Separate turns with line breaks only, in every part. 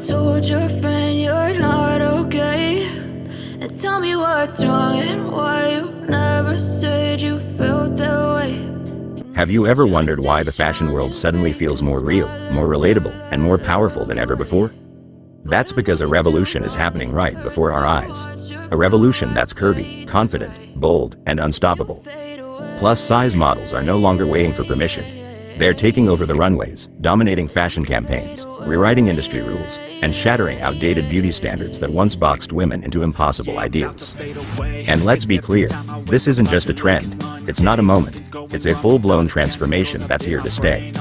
told your friend you're not okay? And tell me what's wrong and why you never said you felt that way.
Have you ever wondered why the fashion world suddenly feels more real, more relatable, and more powerful than ever before? That's because a revolution is happening right before our eyes. A revolution that's curvy, confident, bold, and unstoppable. Plus-size models are no longer waiting for permission. They're taking over the runways, dominating fashion campaigns, rewriting industry rules, and shattering outdated beauty standards that once boxed women into impossible ideals. And let's be clear, this isn't just a trend. It's not a moment. It's a full-blown transformation that's here to stay.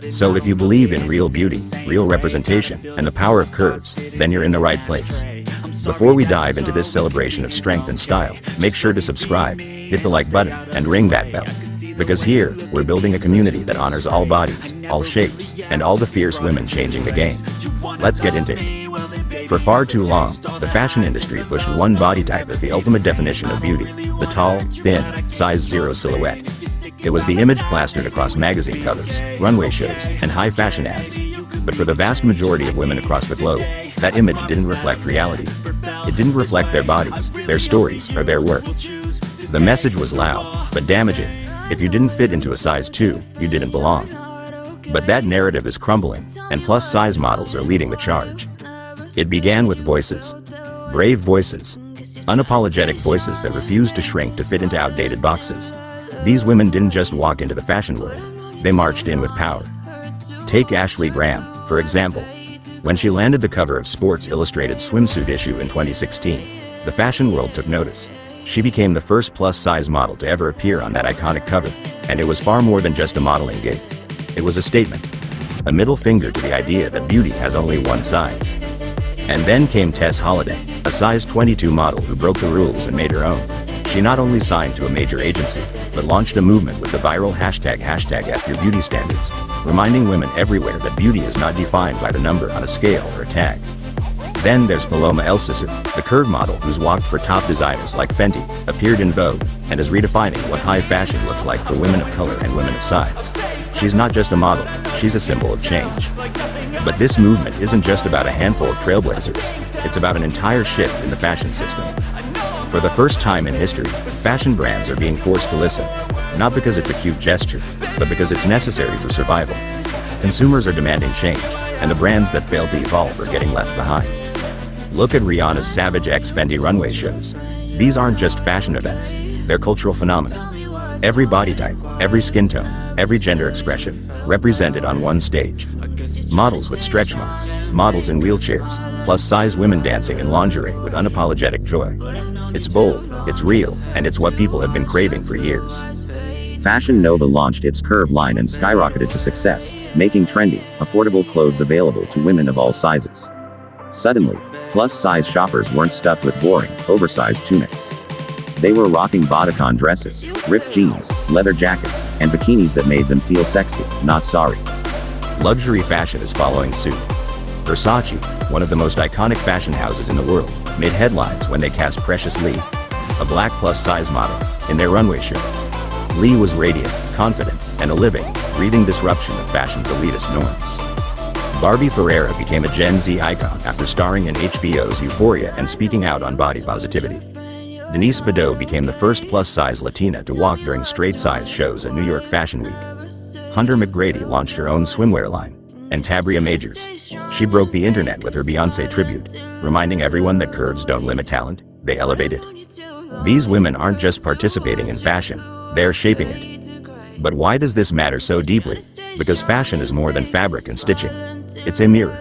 So if you believe in real beauty, real representation, and the power of curves, then you're in the right place. Before we dive into this celebration of strength and style, make sure to subscribe, hit the like button, and ring that bell. Because here, we're building a community that honors all bodies, all shapes, and all the fierce women changing the game. Let's get into it. For far too long, the fashion industry pushed one body type as the ultimate definition of beauty: the tall, thin, size 0 silhouette. It was the image plastered across magazine covers, runway shows, and high fashion ads. But for the vast majority of women across the globe, that image didn't reflect reality. It didn't reflect their bodies, their stories, or their work. The message was loud, but damaging. If you didn't fit into a size 2, you didn't belong. But that narrative is crumbling, and plus-size models are leading the charge. It began with voices. Brave voices. Unapologetic voices that refused to shrink to fit into outdated boxes. These women didn't just walk into the fashion world. They marched in with power. Take Ashley Graham, for example. When she landed the cover of Sports Illustrated swimsuit issue in 2016, the fashion world took notice. She became the first plus-size model to ever appear on that iconic cover, and it was far more than just a modeling gig. It was a statement, a middle finger to the idea that beauty has only one size. And then came Tess Holliday, a size 22 model who broke the rules and made her own. She not only signed to a major agency, but launched a movement with the viral hashtag #FYourBeautyStandards, reminding women everywhere that beauty is not defined by the number on a scale or a tag. Then there's Paloma Elsesser, the curve model who's walked for top designers like Fenty, appeared in Vogue, and is redefining what high fashion looks like for women of color and women of size. She's not just a model, she's a symbol of change. But this movement isn't just about a handful of trailblazers, it's about an entire shift in the fashion system. For the first time in history, fashion brands are being forced to listen, not because it's a cute gesture, but because it's necessary for survival. Consumers are demanding change, and the brands that fail to evolve are getting left behind. Look at Rihanna's Savage X Fenty runway shows. These aren't just fashion events, they're cultural phenomena. Every body type, every skin tone, every gender expression, represented on one stage. Models with stretch marks, models in wheelchairs, plus-size women dancing in lingerie with unapologetic joy. It's bold, it's real, and it's what people have been craving for years. Fashion Nova launched its curve line and skyrocketed to success, making trendy, affordable clothes available to women of all sizes. Suddenly, plus-size shoppers weren't stuck with boring, oversized tunics. They were rocking bodycon dresses, ripped jeans, leather jackets, and bikinis that made them feel sexy, not sorry. Luxury fashion is following suit. Versace, one of the most iconic fashion houses in the world, made headlines when they cast Precious Lee, a black plus-size model, in their runway show. Lee was radiant, confident, and a living, breathing disruption of fashion's elitist norms. Barbie Ferreira became a Gen Z icon after starring in HBO's Euphoria and speaking out on body positivity. Denise Bidot became the first plus-size Latina to walk during straight-size shows at New York Fashion Week. Hunter McGrady launched her own swimwear line, and Tabria Majors. She broke the internet with her Beyoncé tribute, reminding everyone that curves don't limit talent, they elevate it. These women aren't just participating in fashion, they're shaping it. But why does this matter so deeply? Because fashion is more than fabric and stitching. It's a mirror.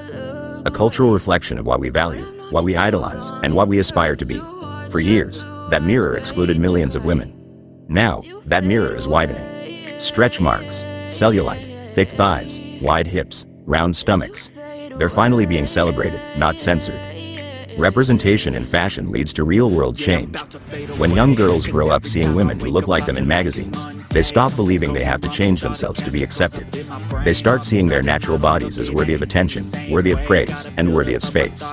A cultural reflection of what we value, what we idolize, and what we aspire to be. For years, that mirror excluded millions of women. Now, that mirror is widening. Stretch marks, cellulite, thick thighs, wide hips, round stomachs. They're finally being celebrated, not censored. Representation in fashion leads to real-world change. When young girls grow up seeing women who look like them in magazines, they stop believing they have to change themselves to be accepted. They start seeing their natural bodies as worthy of attention, worthy of praise, and worthy of space.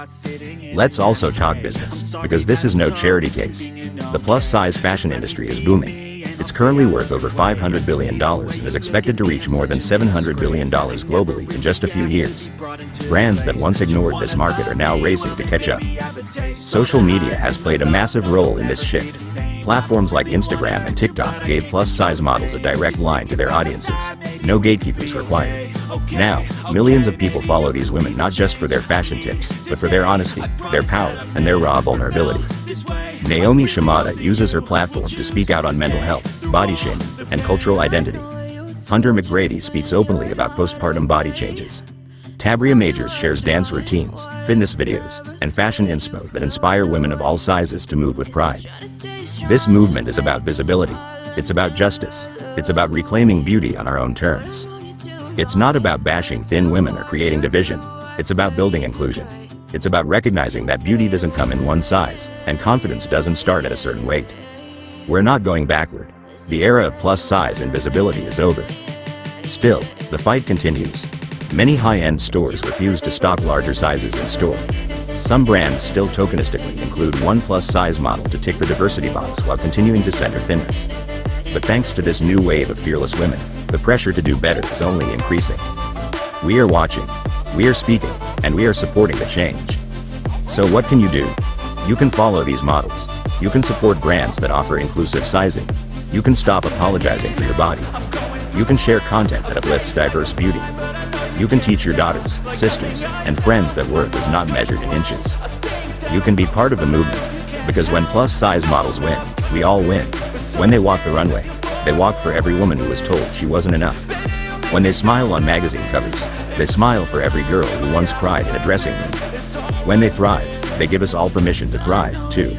Let's also talk business, because this is no charity case. The plus-size fashion industry is booming. It's currently worth over $500 billion and is expected to reach more than $700 billion globally in just a few years. Brands that once ignored this market are now racing to catch up. Social media has played a massive role in this shift. Platforms like Instagram and TikTok gave plus-size models a direct line to their audiences. No gatekeepers required. Now, millions of people follow these women not just for their fashion tips, but for their honesty, their power, and their raw vulnerability. Naomi Shimada uses her platform to speak out on mental health, body shaming, and cultural identity. Hunter McGrady speaks openly about postpartum body changes. Tabria Majors shares dance routines, fitness videos, and fashion inspo that inspire women of all sizes to move with pride. This movement is about visibility. It's about justice. It's about reclaiming beauty on our own terms. It's not about bashing thin women or creating division. It's about building inclusion. It's about recognizing that beauty doesn't come in one size, and confidence doesn't start at a certain weight. We're not going backward. The era of plus size and visibility is over. Still, the fight continues. Many high-end stores refuse to stock larger sizes in store. Some brands still tokenistically include one plus-size model to tick the diversity box while continuing to center thinness. But thanks to this new wave of fearless women, the pressure to do better is only increasing. We are watching, we are speaking, and we are supporting the change. So what can you do? You can follow these models. You can support brands that offer inclusive sizing. You can stop apologizing for your body. You can share content that uplifts diverse beauty. You can teach your daughters, sisters, and friends that worth is not measured in inches. You can be part of the movement, because when plus-size models win, we all win. When they walk the runway, they walk for every woman who was told she wasn't enough. When they smile on magazine covers, they smile for every girl who once cried in a dressing room. When they thrive, they give us all permission to thrive, too.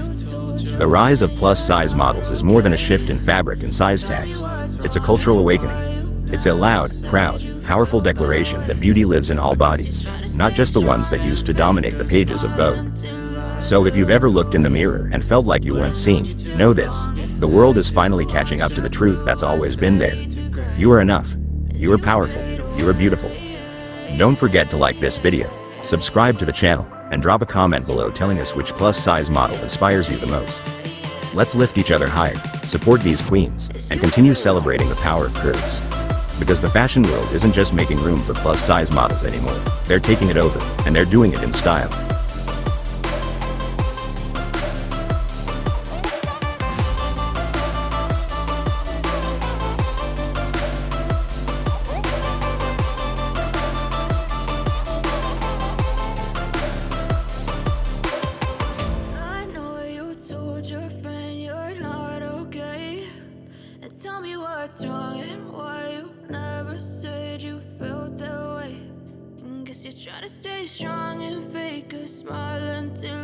The rise of plus-size models is more than a shift in fabric and size tags. It's a cultural awakening. It's a loud, proud, powerful declaration that beauty lives in all bodies, not just the ones that used to dominate the pages of Vogue. So if you've ever looked in the mirror and felt like you weren't seen, know this: the world is finally catching up to the truth that's always been there. You are enough. You are powerful. You are beautiful. Don't forget to like this video, subscribe to the channel, and drop a comment below telling us which plus-size model inspires you the most. Let's lift each other higher, support these queens, and continue celebrating the power of curves. Because the fashion world isn't just making room for plus-size models anymore, they're taking it over, and they're doing it in style.
I know you told your friend you're not okay, and tell me what's wrong and why you never said you felt that way. And guess you're trying to stay strong and fake a smile until